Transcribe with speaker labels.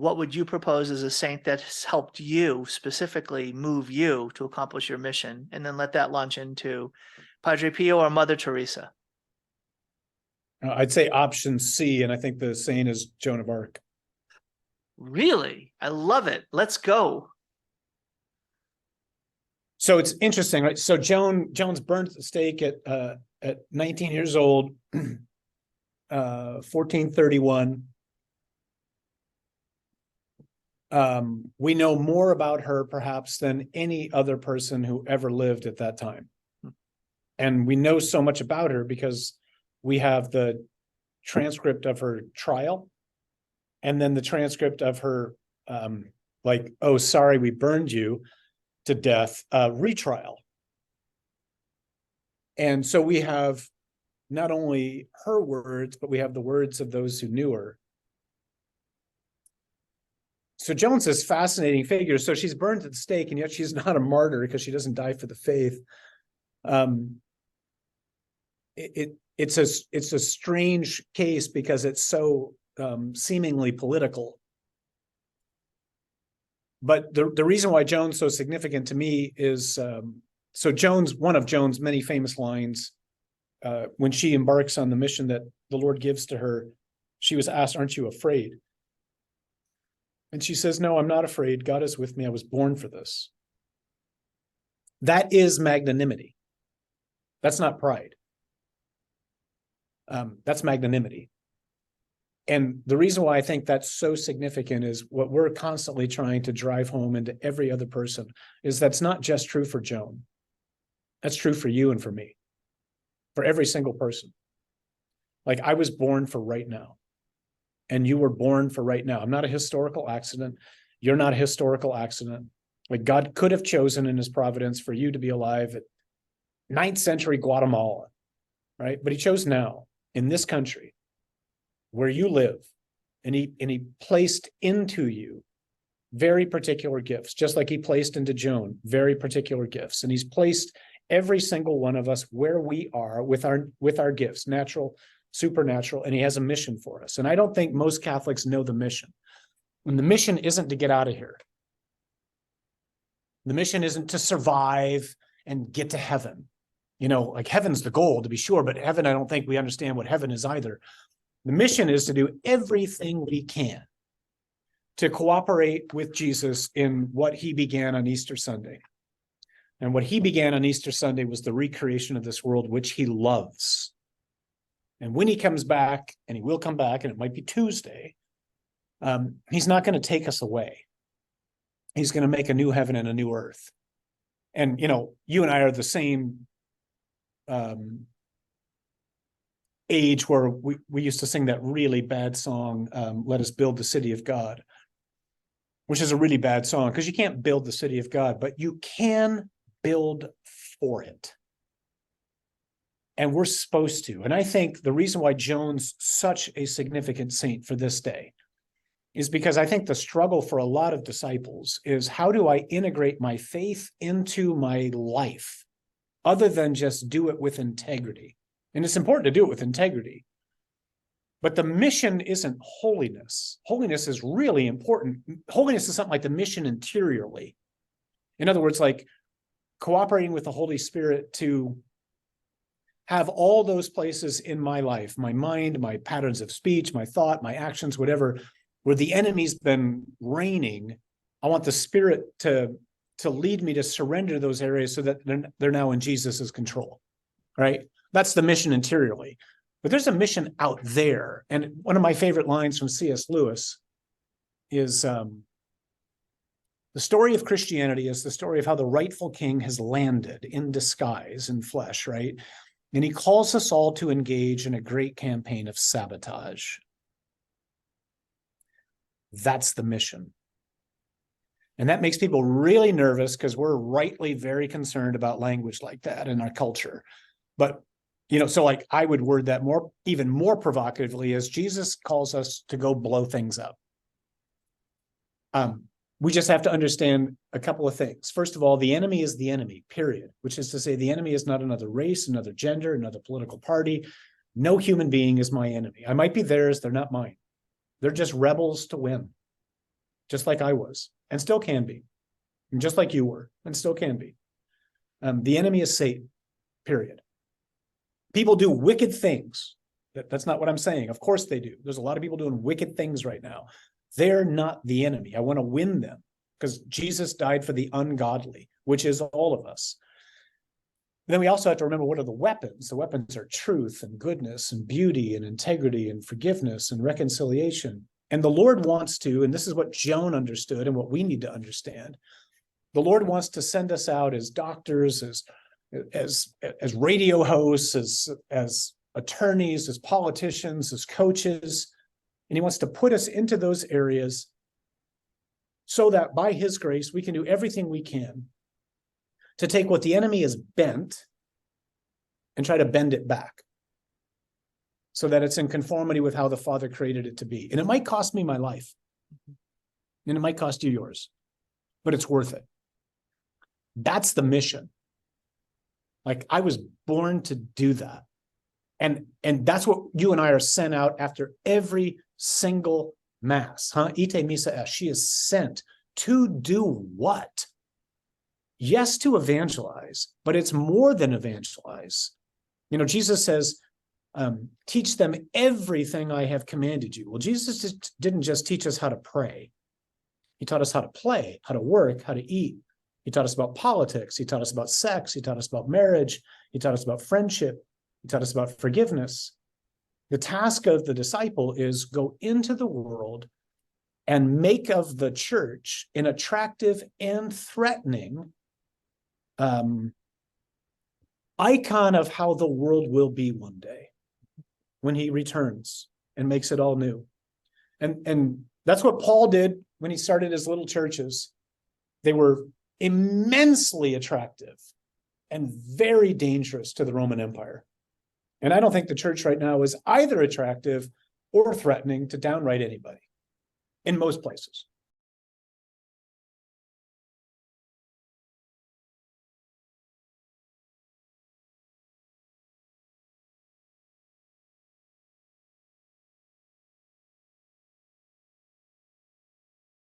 Speaker 1: what would you propose as a saint that has helped you specifically move you to accomplish your mission? And then let that launch into Padre Pio or Mother Teresa.
Speaker 2: I'd say option C, and I think the saint is Joan of Arc.
Speaker 1: Really? I love it. Let's go.
Speaker 2: So it's interesting, right? So Joan's burned at the stake at 19 years old, 1431. We know more about her perhaps than any other person who ever lived at that time. And we know so much about her because we have the transcript of her trial and then the transcript of her, like, oh, sorry, we burned you to death, retrial. And so we have not only her words, but we have the words of those who knew her. So Joan's this fascinating figure. So she's burned at the stake, and yet she's not a martyr because she doesn't die for the faith. It's a strange case because it's so seemingly political. But the reason why Joan's so significant to me is, so one of Joan's many famous lines, when she embarks on the mission that the Lord gives to her, she was asked, "Aren't you afraid?" And she says, "No, I'm not afraid. God is with me. I was born for this." That is magnanimity. That's not pride. That's magnanimity. And the reason why I think that's so significant is what we're constantly trying to drive home into every other person is that's not just true for Joan. That's true for you and for me, for every single person. Like, I was born for right now, and you were born for right now. I'm not a historical accident. You're not a historical accident. Like, God could have chosen in his providence for you to be alive at 9th century Guatemala, right? But he chose now in this country where you live, and he placed into you very particular gifts, just like he placed into Joan very particular gifts. And he's placed every single one of us where we are with our gifts, natural, supernatural, and he has a mission for us. And I don't think most Catholics know the mission. And the mission isn't to get out of here. The mission isn't to survive and get to heaven. You know, like, heaven's the goal, to be sure, but heaven, I don't think we understand what heaven is either. The mission is to do everything we can to cooperate with Jesus in what he began on Easter Sunday. And what he began on Easter Sunday was the recreation of this world, which he loves. And when he comes back, and he will come back, and it might be Tuesday, he's not going to take us away. He's going to make a new heaven and a new earth. And, you know, you and I are the same age where we used to sing that really bad song, Let Us Build the City of God, which is a really bad song because you can't build the city of God, but you can build for it. And we're supposed to. And I think the reason why Joan's such a significant saint for this day is because I think the struggle for a lot of disciples is, how do I integrate my faith into my life other than just do it with integrity? And it's important to do it with integrity. But the mission isn't holiness. Holiness is really important. Holiness is something like the mission interiorly. In other words, like cooperating with the Holy Spirit to have all those places in my life, my mind, my patterns of speech, my thought, my actions, whatever, where the enemy's been reigning. I want the Spirit to lead me to surrender those areas so that they're now in Jesus's control, right? That's the mission interiorly. But there's a mission out there. And one of my favorite lines from C.S. Lewis is, the story of Christianity is the story of how the rightful king has landed in disguise, in flesh, right? And he calls us all to engage in a great campaign of sabotage. That's the mission. And that makes people really nervous because we're rightly very concerned about language like that in our culture. But, you know, so like I would word that even more provocatively as Jesus calls us to go blow things up. We just have to understand a couple of things. First of all, the enemy is the enemy, period. Which is to say, the enemy is not another race, another gender, another political party. No human being is my enemy. I might be theirs, they're not mine. They're just rebels to win. just like I was, and still can be, and just like you were, and still can be. The enemy is Satan, period. People do wicked things. That's not what I'm saying. Of course they do. There's a lot of people doing wicked things right now. They're not the enemy. I want to win them because Jesus died for the ungodly, which is all of us. Then we also have to remember, what are the weapons? The weapons are truth and goodness and beauty and integrity and forgiveness and reconciliation. And the Lord wants to, and this is what Joan understood and what we need to understand. The Lord wants to send us out as doctors, as radio hosts, as attorneys, as politicians, as coaches. And he wants to put us into those areas so that by his grace, we can do everything we can to take what the enemy is bent and try to bend it back so that it's in conformity with how the Father created it to be. And it might cost me my life, and it might cost you yours, but it's worth it. That's the mission. Like, I was born to do that. And that's what you and I are sent out after every single mass. Ite missa est. She is sent to do what? Yes, to evangelize, but it's more than evangelize. You know, Jesus says, teach them everything I have commanded you. Well, Jesus didn't just teach us how to pray. He taught us how to play, how to work, how to eat. He taught us about politics. He taught us about sex. He taught us about marriage. He taught us about friendship. He taught us about forgiveness. The task of the disciple is go into the world and make of the church an attractive and threatening icon of how the world will be one day when he returns and makes it all new. And that's what Paul did when he started his little churches. They were immensely attractive and very dangerous to the Roman Empire. And I don't think the church right now is either attractive or threatening to downright anybody in most places.